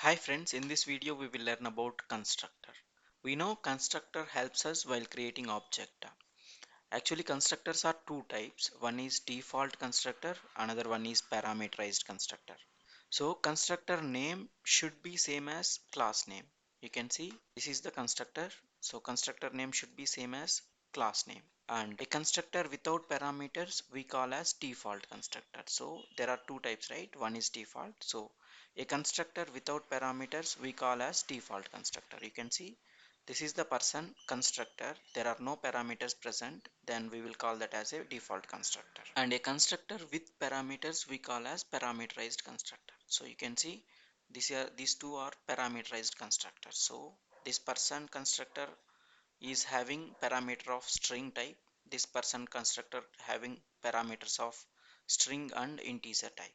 Hi friends, in this video we will learn about constructor. We know constructor helps us while creating object. Actually constructors are two types. One is default constructor, another one is parameterized constructor. So constructor name should be same as class name. You can see this is the constructor. So constructor name should be same as class name. And a constructor without parameters we call as default constructor. So there are two types, right? One is default. So a constructor without parameters we call as default constructor. You can see this is the person constructor. There are no parameters present. Then we will call that as a default constructor. And a constructor with parameters we call as parameterized constructor. So you can see these two are parameterized constructors. So this person constructor is having parameter of string type. This person constructor having parameters of string and integer type.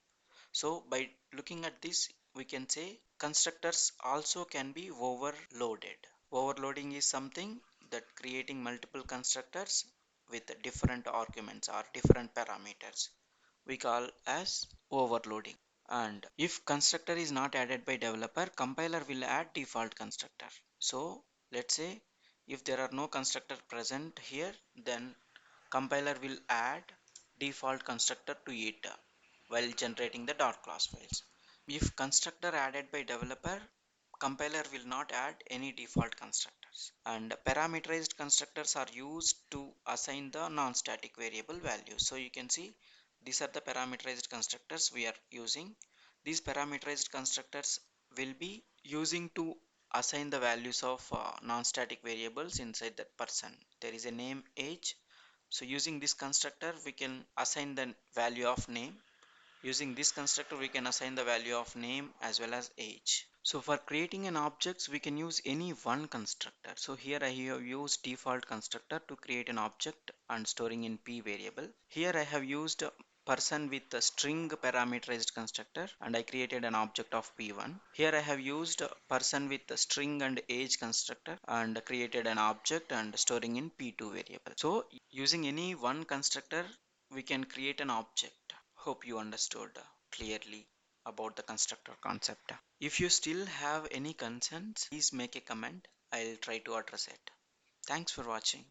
So by looking at this, we can say constructors also can be overloaded. Overloading is something that creating multiple constructors with different arguments or different parameters we call as overloading. And if constructor is not added by developer, compiler will add default constructor. So let's say if there are no constructor present here, then compiler will add default constructor to it while generating the dot class files. If constructor added by developer, compiler will not add any default constructors. And parameterized constructors are used to assign the non-static variable values. So you can see these are the parameterized constructors we are using. These parameterized constructors will be using to assign the values of non-static variables inside that person. There is a name, age. So using this constructor we can assign the value of name. Using this constructor we can assign the value of name as well as age. So for creating an objects we can use any one constructor. So here I have used default constructor to create an object and storing in p variable. Here I have used person with a string parameterized constructor and I created an object of p1. Here I have used person with a string and age constructor and created an object and storing in p2 variable. So using any one constructor we can create an object. Hope you understood clearly about the constructor concept. If you still have any concerns, please make a comment. I'll try to address it. Thanks for watching.